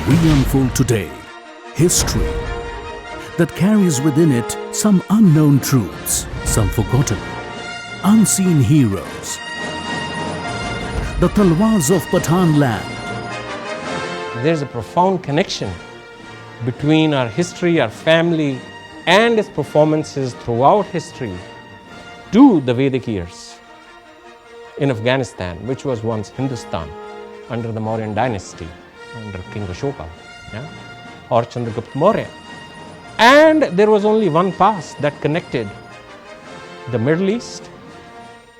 We unfold today history that carries within it some unknown truths, some forgotten, unseen heroes. The Talwars of Pathanland. There's a profound connection between our history, our family, and its performances throughout history to the Vedic years in Afghanistan, which was once Hindustan under the Mauryan dynasty, under King Ashoka, or Chandragupta Maurya. And there was only one pass that connected the Middle East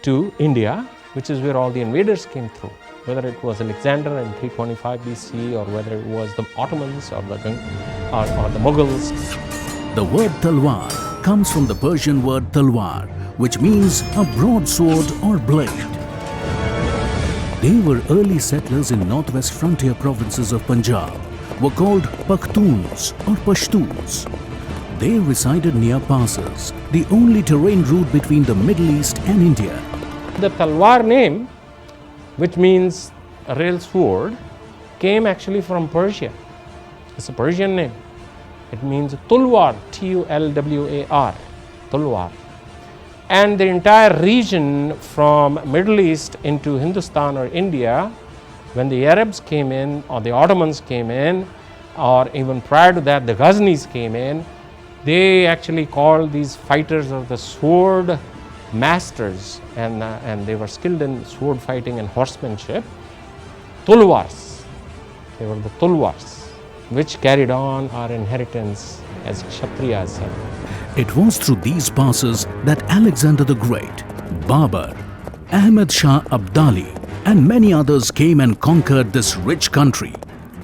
to India, which is where all the invaders came through, whether it was Alexander in 325 BC or whether it was the Ottomans or the Mughals. The word talwar comes from the Persian word talwar, which means a broadsword or blade. They were early settlers in northwest frontier provinces of Punjab, were called Pakhtuns or Pashtuns. They resided near passes, the only terrain route between the Middle East and India. The Talwar name, which means a real sword, came actually from Persia. It's a Persian name. It means Tulwar, Tulwar, Tulwar. And the entire region from Middle East into Hindustan or India, when the Arabs came in or the Ottomans came in, or even prior to that the Ghaznis came in, they actually called these fighters or the sword masters, and they were skilled in sword fighting and horsemanship, Tulwars. They were the Tulwars, which carried on our inheritance as Kshatriyas. It was through these passes that Alexander the Great, Babur, Ahmad Shah Abdali, and many others came and conquered this rich country.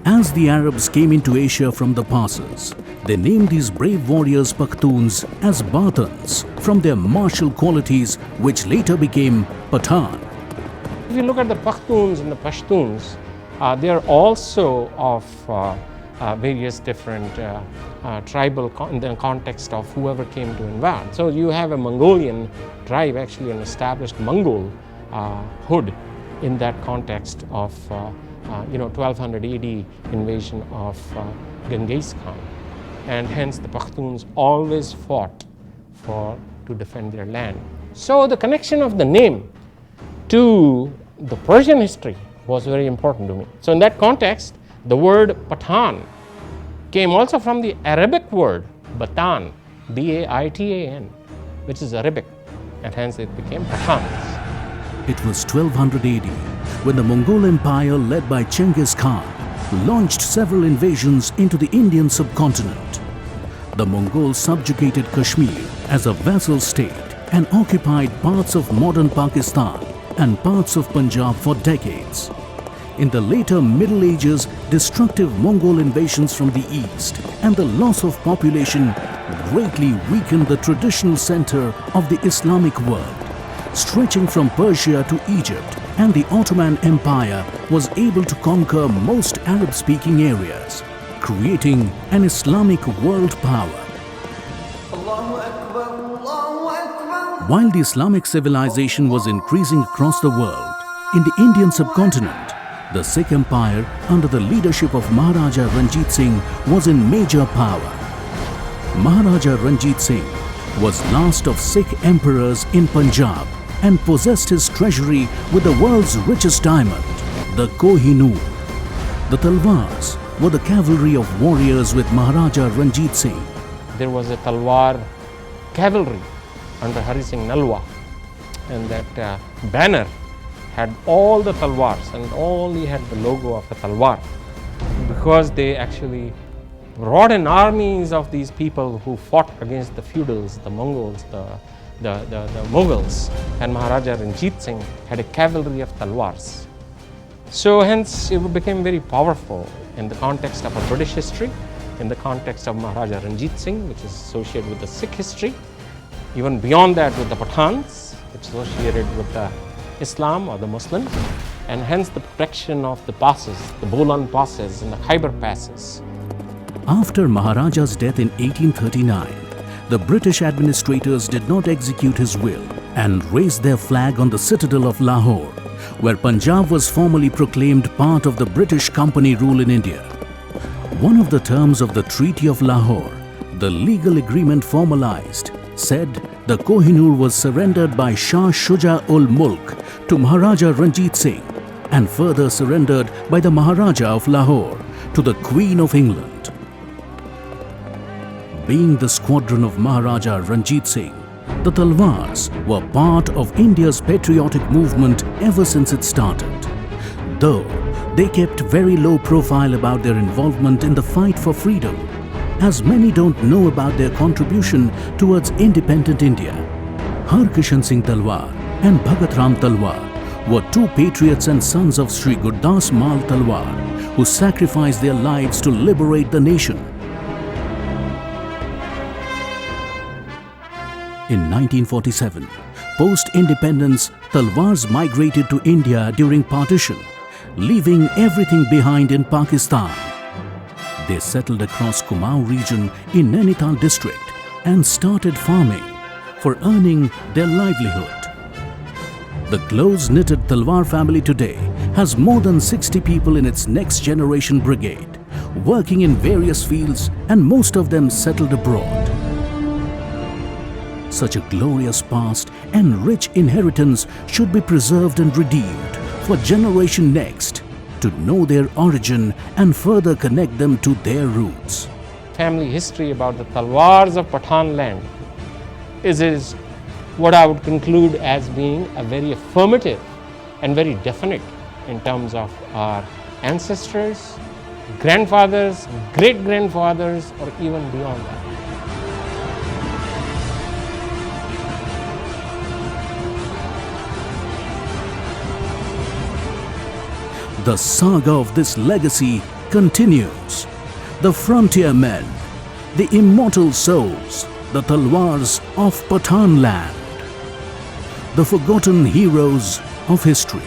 As the Arabs came into Asia from the passes, they named these brave warriors Pakhtuns as Bathans from their martial qualities, which later became Pathan. If you look at the Pakhtuns and the Pashtuns, they are also of various different tribal in the context of whoever came to invade. So you have a Mongolian tribe, actually an established Mongol hood in that context of 1200 AD invasion of Genghis Khan, and hence the Pakhtuns always fought to defend their land. So the connection of the name to the Persian history was very important to me. So in that context, the word Pathan came also from the Arabic word Batan, B-A-I-T-A-N, which is Arabic, and hence it became Pathans. It was 1200 AD when the Mongol Empire led by Genghis Khan launched several invasions into the Indian subcontinent. The Mongols subjugated Kashmir as a vassal state and occupied parts of modern Pakistan and parts of Punjab for decades. In the later Middle Ages, destructive Mongol invasions from the east and the loss of population greatly weakened the traditional center of the Islamic world. Stretching from Persia to Egypt, and the Ottoman Empire was able to conquer most Arab-speaking areas, creating an Islamic world power. While the Islamic civilization was increasing across the world, in the Indian subcontinent, the Sikh Empire under the leadership of Maharaja Ranjit Singh was in major power. Maharaja Ranjit Singh was last of Sikh emperors in Punjab and possessed his treasury with the world's richest diamond, the Kohinoor. The Talwars were the cavalry of warriors with Maharaja Ranjit Singh. There was a Talwar cavalry under Hari Singh Nalwa, and that banner had all the Talwars and only had the logo of a Talwar, because they actually brought in armies of these people who fought against the feudals, the Mongols, the Mughals, and Maharaja Ranjit Singh had a cavalry of Talwars. So hence it became very powerful in the context of a British history, in the context of Maharaja Ranjit Singh, which is associated with the Sikh history, even beyond that with the Pathans, which is associated with the Islam or the Muslims, and hence the protection of the passes, the Bolan passes and the Khyber passes. After Maharaja's death in 1839, the British administrators did not execute his will and raised their flag on the citadel of Lahore, where Punjab was formally proclaimed part of the British Company rule in India. One of the terms of the Treaty of Lahore, the legal agreement formalized, said the Kohinoor was surrendered by Shah Shuja ul Mulk to Maharaja Ranjit Singh and further surrendered by the Maharaja of Lahore to the Queen of England. Being the squadron of Maharaja Ranjit Singh, the Talwars were part of India's patriotic movement ever since it started. Though they kept very low profile about their involvement in the fight for freedom, as many don't know about their contribution towards independent India. Harkishan Singh Talwar and Bhagat Ram Talwar were two patriots and sons of Sri Gurdas Mal Talwar who sacrificed their lives to liberate the nation. In 1947, post-independence, Talwars migrated to India during partition, leaving everything behind in Pakistan. They settled across Kumaon region in Nainital district and started farming for earning their livelihood. The close-knitted Talwar family today has more than 60 people in its next generation brigade, working in various fields, and most of them settled abroad. Such a glorious past and rich inheritance should be preserved and redeemed for generation next to know their origin and further connect them to their roots. Family history about the Talwars of Pathanland is what I would conclude as being a very affirmative and very definite in terms of our ancestors, grandfathers, great-grandfathers, or even beyond that. The saga of this legacy continues. The frontier men, the immortal souls, the Talwars of Pathanland, the forgotten heroes of history.